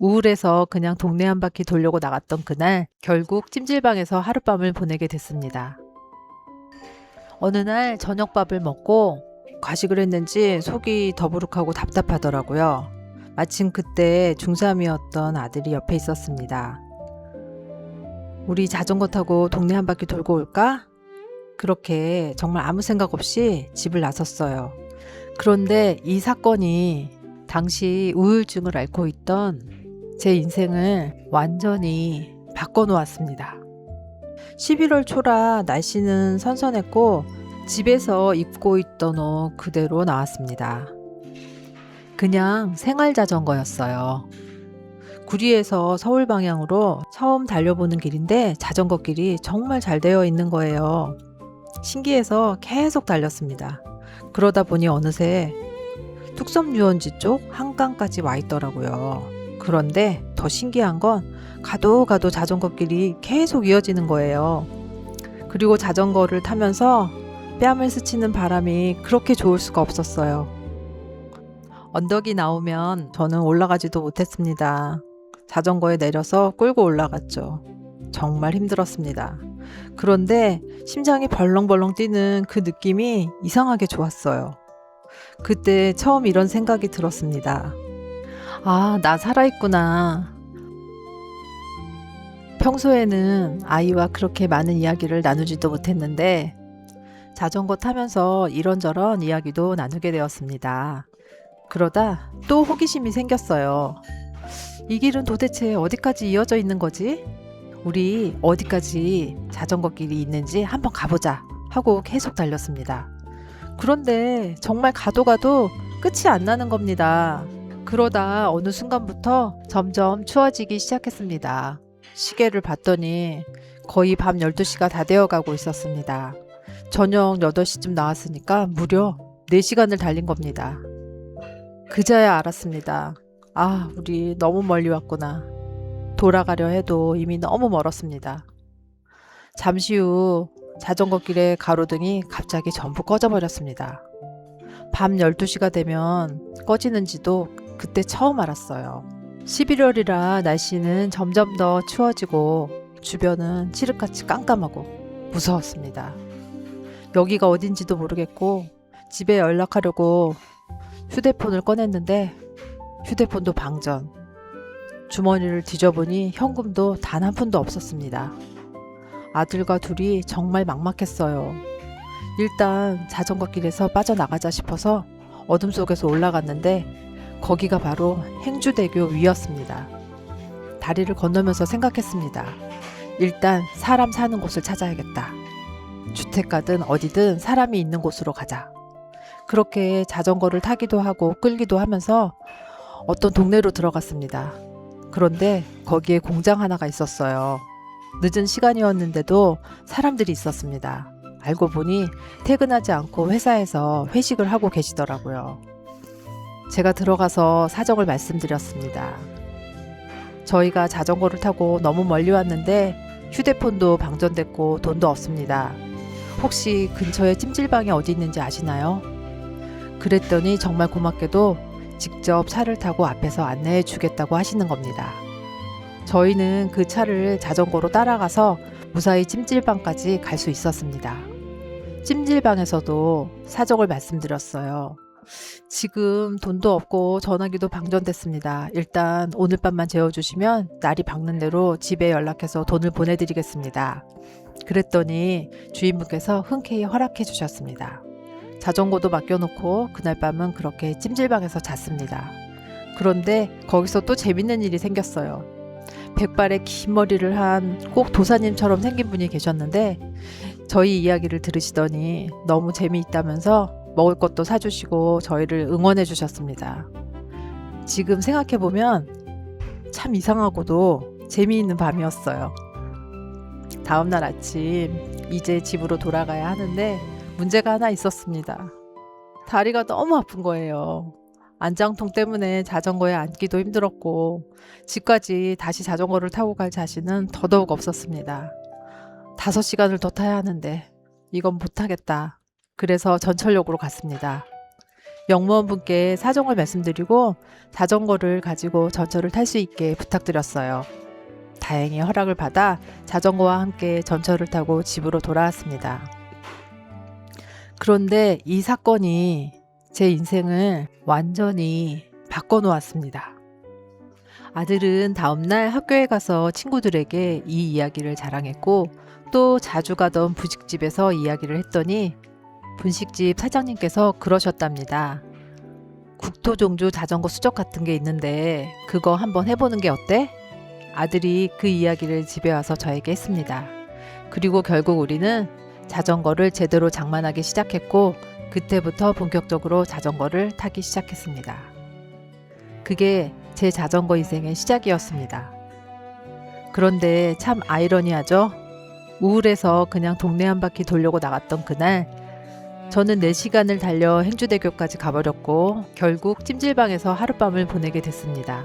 우울해서 그냥 동네 한 바퀴 돌려고 나갔던 그날, 결국 찜질방에서 하룻밤을 보내게 됐습니다. 어느 날 저녁밥을 먹고 과식을 했는지 속이 더부룩하고 답답하더라고요. 마침 그때 중3이었던 아들이 옆에 있었습니다. 우리 자전거 타고 동네 한 바퀴 돌고 올까? 그렇게 정말 아무 생각 없이 집을 나섰어요. 그런데 이 사건이 당시 우울증을 앓고 있던 제 인생을 완전히 바꿔놓았습니다. 11월 초라 날씨는 선선했고 집에서 입고 있던 옷 그대로 나왔습니다. 그냥 생활 자전거였어요. 구리에서 서울 방향으로 처음 달려보는 길인데 자전거 길이 정말 잘 되어 있는 거예요. 신기해서 계속 달렸습니다. 그러다 보니 어느새 뚝섬유원지 쪽 한강까지 와 있더라고요. 그런데 더 신기한 건 가도 자전거 길이 계속 이어지는 거예요. 그리고 자전거를 타면서 뺨을 스치는 바람이 그렇게 좋을 수가 없었어요. 언덕이 나오면 저는 올라가지도 못했습니다. 자전거에 내려서 끌고 올라갔죠. 정말 힘들었습니다. 그런데 심장이 벌렁벌렁 뛰는 그 느낌이 이상하게 좋았어요. 그때 처음 이런 생각이 들었습니다. 아, 나 살아있구나. 평소에는 아이와 그렇게 많은 이야기를 나누지도 못했는데 자전거 타면서 이런저런 이야기도 나누게 되었습니다. 그러다 또 호기심이 생겼어요. 이 길은 도대체 어디까지 이어져 있는 거지? 우리 어디까지 자전거 길이 있는지 한번 가보자 하고 계속 달렸습니다. 그런데 정말 가도 끝이 안 나는 겁니다. 그러다 어느 순간부터 점점 추워지기 시작했습니다. 시계를 봤더니 거의 밤 12시가 다 되어가고 있었습니다. 저녁 8시쯤 나왔으니까 무려 4시간을 달린 겁니다. 그제야 알았습니다. 아, 우리 너무 멀리 왔구나. 돌아가려 해도 이미 너무 멀었습니다. 잠시 후 자전거 길의 가로등이 갑자기 전부 꺼져버렸습니다. 밤 12시가 되면 꺼지는지도 그때 처음 알았어요. 11월이라 날씨는 점점 더 추워지고 주변은 칠흑같이 깜깜하고 무서웠습니다. 여기가 어딘지도 모르겠고 집에 연락하려고 휴대폰을 꺼냈는데 휴대폰도 방전. 주머니를 뒤져보니 현금도 단 한 푼도 없었습니다. 아들과 둘이 정말 막막했어요. 일단 자전거 길에서 빠져나가자 싶어서 어둠 속에서 올라갔는데 거기가 바로 행주대교 위였습니다. 다리를 건너면서 생각했습니다. 일단 사람 사는 곳을 찾아야겠다. 주택가든 어디든 사람이 있는 곳으로 가자. 그렇게 자전거를 타기도 하고 끌기도 하면서 어떤 동네로 들어갔습니다. 그런데 거기에 공장 하나가 있었어요. 늦은 시간이었는데도 사람들이 있었습니다. 알고 보니 퇴근하지 않고 회사에서 회식을 하고 계시더라고요. 제가 들어가서 사정을 말씀드렸습니다. 저희가 자전거를 타고 너무 멀리 왔는데 휴대폰도 방전됐고 돈도 없습니다. 혹시 근처에 찜질방이 어디 있는지 아시나요? 그랬더니 정말 고맙게도 직접 차를 타고 앞에서 안내해 주겠다고 하시는 겁니다. 저희는 그 차를 자전거로 따라가서 무사히 찜질방까지 갈 수 있었습니다. 찜질방에서도 사정을 말씀드렸어요. 지금 돈도 없고 전화기도 방전됐습니다. 일단 오늘 밤만 재워주시면 날이 밝는 대로 집에 연락해서 돈을 보내드리겠습니다. 그랬더니 주인분께서 흔쾌히 허락해 주셨습니다. 자전거도 맡겨놓고 그날 밤은 그렇게 찜질방에서 잤습니다. 그런데 거기서 또 재밌는 일이 생겼어요. 백발의 긴 머리를 한 꼭 도사님처럼 생긴 분이 계셨는데 저희 이야기를 들으시더니 너무 재미있다면서 먹을 것도 사주시고 저희를 응원해 주셨습니다. 지금 생각해보면 참 이상하고도 재미있는 밤이었어요. 다음날 아침 이제 집으로 돌아가야 하는데 문제가 하나 있었습니다. 다리가 너무 아픈 거예요. 안장통 때문에 자전거에 앉기도 힘들었고 집까지 다시 자전거를 타고 갈 자신은 더더욱 없었습니다. 5시간을 더 타야 하는데 이건 못하겠다. 그래서 전철역으로 갔습니다. 영무원분께 사정을 말씀드리고 자전거를 가지고 전철을 탈 수 있게 부탁드렸어요. 다행히 허락을 받아 자전거와 함께 전철을 타고 집으로 돌아왔습니다. 그런데 이 사건이 제 인생을 완전히 바꿔놓았습니다. 아들은 다음날 학교에 가서 친구들에게 이 이야기를 자랑했고 또 자주 가던 분식집에서 이야기를 했더니 분식집 사장님께서 그러셨답니다. 국토종주 자전거 수적 같은 게 있는데 그거 한번 해보는 게 어때? 아들이 그 이야기를 집에 와서 저에게 했습니다. 그리고 결국 우리는 자전거를 제대로 장만하기 시작했고 그때부터 본격적으로 자전거를 타기 시작했습니다. 그게 제 자전거 인생의 시작이었습니다. 그런데 참 아이러니하죠? 우울해서 그냥 동네 한 바퀴 돌려고 나갔던 그날 저는 4시간을 달려 행주대교까지 가버렸고 결국 찜질방에서 하룻밤을 보내게 됐습니다.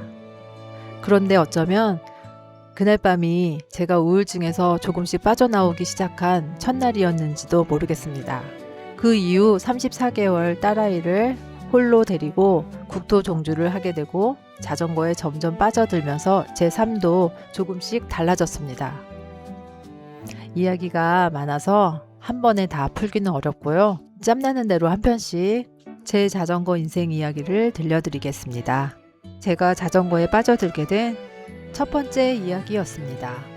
그런데 어쩌면 그날 밤이 제가 우울증에서 조금씩 빠져나오기 시작한 첫날이었는지도 모르겠습니다. 그 이후 34개월 딸아이를 홀로 데리고 국토종주를 하게 되고 자전거에 점점 빠져들면서 제 삶도 조금씩 달라졌습니다. 이야기가 많아서 한 번에 다 풀기는 어렵고요. 짬나는 대로 한 편씩 제 자전거 인생 이야기를 들려드리겠습니다. 제가 자전거에 빠져들게 된 첫 번째 이야기였습니다.